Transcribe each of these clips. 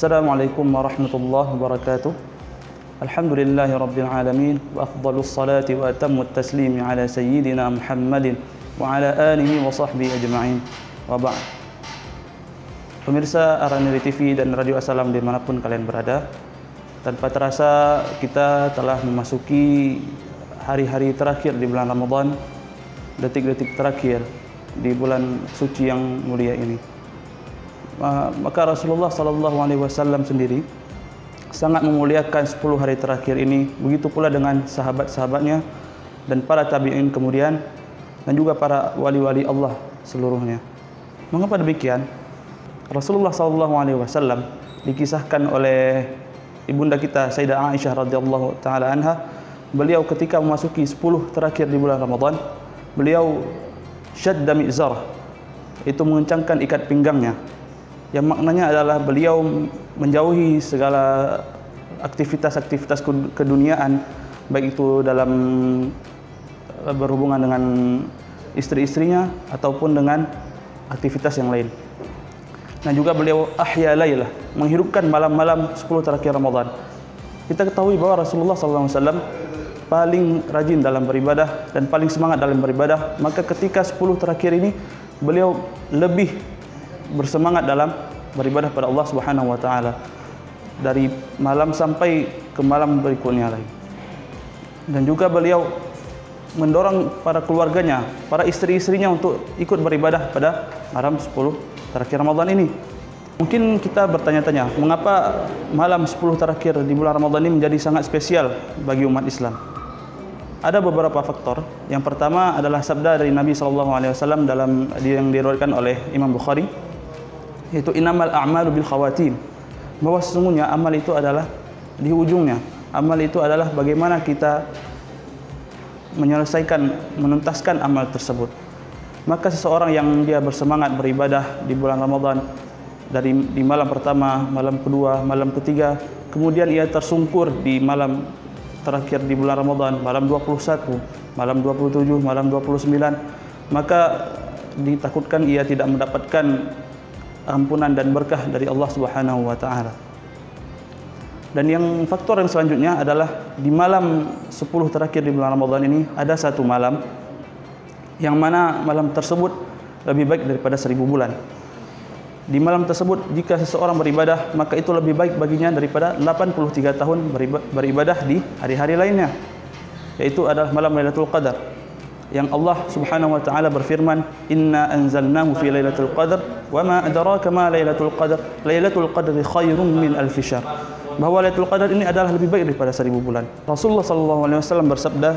Assalamualaikum warahmatullahi wabarakatuh. Alhamdulillahi rabbil alamin wa afdhalus salati wa atammut taslimi ala sayyidina Muhammadin wa ala alihi wa sahbihi ajma'in. Wa ba'd. Pemirsa Araniri TV dan Radio Assalam dimanapun kalian berada, tanpa terasa kita telah memasuki hari-hari terakhir di bulan Ramadan, detik-detik terakhir di bulan suci yang mulia ini. Maka Rasulullah SAW sendiri sangat memuliakan 10 hari terakhir ini, begitu pula dengan sahabat-sahabatnya dan para tabi'in kemudian, dan juga para wali-wali Allah seluruhnya. Mengapa demikian? Rasulullah SAW dikisahkan oleh ibunda kita Sayyidah Aisyah radhiyallahu taala anha, beliau ketika memasuki 10 terakhir di bulan Ramadan, beliau syadda mi'zarah, itu mengencangkan ikat pinggangnya, yang maknanya adalah beliau menjauhi segala aktivitas-aktivitas keduniaan, baik itu dalam berhubungan dengan istri-istrinya ataupun dengan aktivitas yang lain. Nah, juga beliau ahya lailah, menghidupkan malam-malam 10 terakhir Ramadan. Kita ketahui bahwa Rasulullah SAW paling rajin dalam beribadah dan paling semangat dalam beribadah, maka ketika 10 terakhir ini beliau lebih bersemangat dalam beribadah pada Allah Subhanahu wa taala dari malam sampai ke malam berikutnya lagi. Dan juga beliau mendorong para keluarganya, para istri-istrinya untuk ikut beribadah pada malam 10 terakhir Ramadan ini. Mungkin kita bertanya-tanya, mengapa malam 10 terakhir di bulan Ramadan ini menjadi sangat spesial bagi umat Islam? Ada beberapa faktor. Yang pertama adalah sabda dari Nabi SAW dalam yang diriwayatkan oleh Imam Bukhari, yaitu innamal a'malu bil khawatim, bahwa sesungguhnya amal itu adalah di ujungnya. Amal itu adalah bagaimana kita menyelesaikan, menuntaskan amal tersebut. Maka seseorang yang dia bersemangat beribadah di bulan Ramadan di malam pertama, malam kedua, malam ketiga, kemudian ia tersungkur di malam terakhir di bulan Ramadan, malam 21, malam 27, malam 29, maka ditakutkan ia tidak mendapatkan ampunan dan berkah dari Allah Subhanahu wa taala. Dan yang faktor yang selanjutnya adalah di malam 10 terakhir di bulan Ramadan ini ada satu malam yang mana malam tersebut lebih baik daripada 1000 bulan. Di malam tersebut jika seseorang beribadah, maka itu lebih baik baginya daripada 83 tahun beribadah di hari-hari lainnya, yaitu adalah malam Lailatul Qadar, yang Allah Subhanahu wa taala berfirman, inna anzalnahu fi lailatul qadar wa ma adraka ma lailatul qadar lailatul qadri khairum min alf syahr, bahwa Lailatul Qadar ini adalah lebih baik daripada 1000 bulan. Rasulullah SAW bersabda,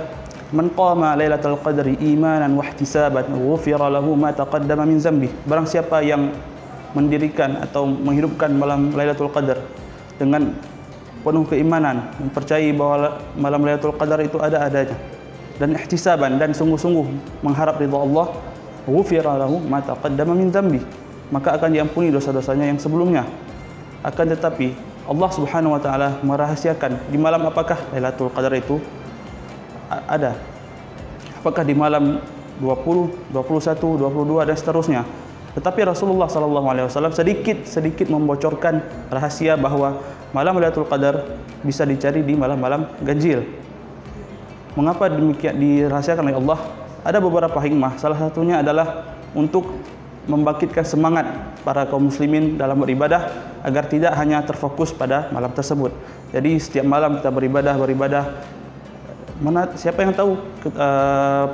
man qama lailatul qadri imanan wa ihtisaban ghufira lahu ma taqaddama min dzambi, barang siapa yang mendirikan atau menghidupkan malam Lailatul Qadar dengan penuh keimanan, mempercayai bahwa malam Lailatul Qadar itu ada adanya, dan ihtisaban, dan sungguh-sungguh mengharap ridha Allah, ghufira lahu ma taqaddama min dzambi, maka akan diampuni dosa-dosanya yang sebelumnya. Akan tetapi Allah Subhanahu wa taala merahasiakan di malam apakah Lailatul Qadar itu ada. Apakah di malam 20, 21, 22 dan seterusnya. Tetapi Rasulullah SAW sedikit membocorkan rahasia bahwa malam Lailatul Qadar bisa dicari di malam-malam ganjil. Mengapa demikian dirahasiakan oleh Allah? Ada beberapa hikmah. Salah satunya adalah untuk membangkitkan semangat para kaum muslimin dalam beribadah agar tidak hanya terfokus pada malam tersebut. Jadi setiap malam kita beribadah. Siapa yang tahu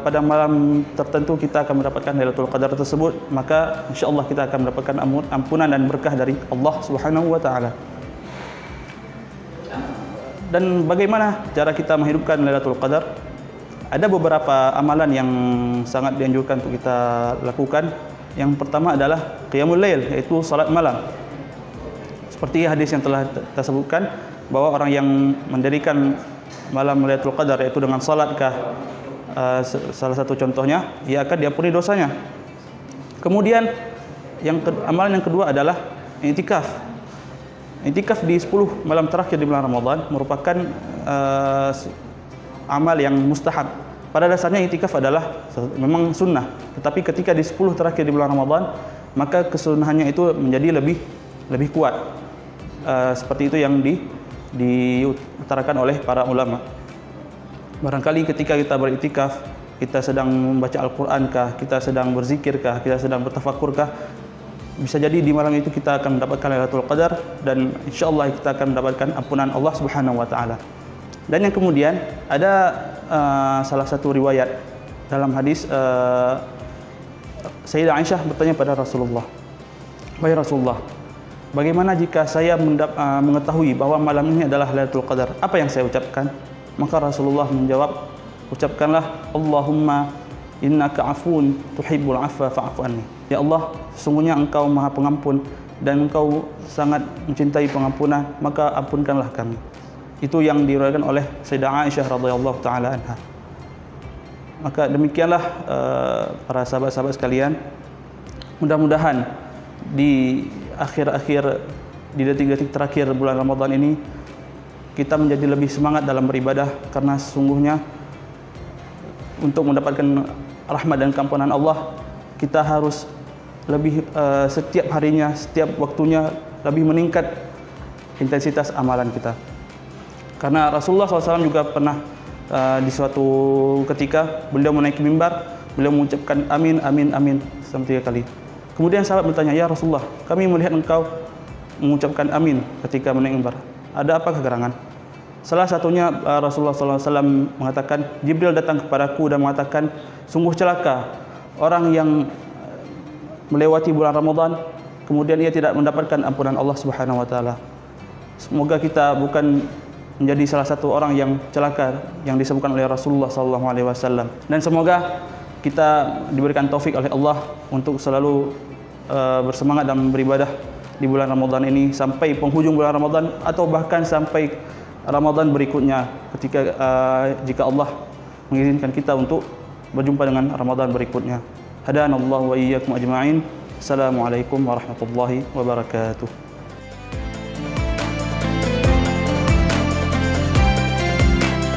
pada malam tertentu kita akan mendapatkan Lailatul Qadar tersebut, maka insyaallah kita akan mendapatkan ampunan dan berkah dari Allah Subhanahu wa taala. Dan bagaimana cara kita menghidupkan Lailatul Qadar? Ada beberapa amalan yang sangat dianjurkan untuk kita lakukan. Yang pertama adalah qiyamul lail, yaitu salat malam. Seperti hadis yang telah kita sebutkan, bahwa orang yang mendirikan malam Lailatul Qadar, yaitu dengan salatkah salah satu contohnya, ia akan diampuni dosanya. Kemudian amalan yang kedua adalah i'tikaf. I'tikaf di 10 malam terakhir di bulan Ramadan merupakan amal yang mustahab. Pada dasarnya i'tikaf adalah memang sunnah, tetapi ketika di 10 terakhir di bulan Ramadan, maka kesunahannya itu menjadi lebih kuat. seperti itu yang diutarakan oleh para ulama. Barangkali ketika kita beriktikaf, kita sedang membaca Al-Quran kah, kita sedang berzikir kah, kita sedang bertafakur kah, bisa jadi di malam itu kita akan mendapatkan Lailatul Qadar, dan insyaallah kita akan mendapatkan ampunan Allah Subhanahu wa taala. Dan yang kemudian ada salah satu riwayat dalam hadis, Sayyidah Aisyah bertanya pada Rasulullah, "Wahai Rasulullah, bagaimana jika saya mengetahui bahwa malam ini adalah Lailatul Qadar? Apa yang saya ucapkan?" Maka Rasulullah menjawab, "Ucapkanlah Allahumma innaka afun tuhibbul afwa fa'fu anni." Ya Allah, sesungguhnya Engkau Maha Pengampun dan Engkau sangat mencintai pengampunan, maka ampunkanlah kami. Itu yang diriwayatkan oleh Sayyidah Aisyah radhiyallahu taala anha. Maka demikianlah para sahabat-sahabat sekalian, mudah-mudahan di akhir-akhir, di detik-detik terakhir bulan Ramadan ini kita menjadi lebih semangat dalam beribadah, karena sesungguhnya untuk mendapatkan rahmat dan keampunan Allah kita harus lebih setiap harinya, setiap waktunya lebih meningkat intensitas amalan kita. Karena Rasulullah SAW juga pernah di suatu ketika beliau menaiki mimbar, beliau mengucapkan amin, amin, amin sampai 3 kali. Kemudian sahabat bertanya, "Ya Rasulullah, kami melihat engkau mengucapkan amin ketika menaiki mimbar. Ada apa kegerangan?" Salah satunya Rasulullah SAW mengatakan, "Jibril datang kepadaku dan mengatakan, sungguh celaka orang yang melewati bulan Ramadan, kemudian ia tidak mendapatkan ampunan Allah Subhanahu wa taala." Semoga kita bukan menjadi salah satu orang yang celaka yang disebutkan oleh Rasulullah SAW, dan semoga kita diberikan taufik oleh Allah untuk selalu bersemangat dalam beribadah di bulan Ramadan ini sampai penghujung bulan Ramadan, atau bahkan sampai Ramadan berikutnya ketika jika Allah mengizinkan kita untuk berjumpa dengan Ramadan berikutnya. Hadanallahu wa iyyakum ajma'in. Assalamualaikum warahmatullahi wabarakatuh.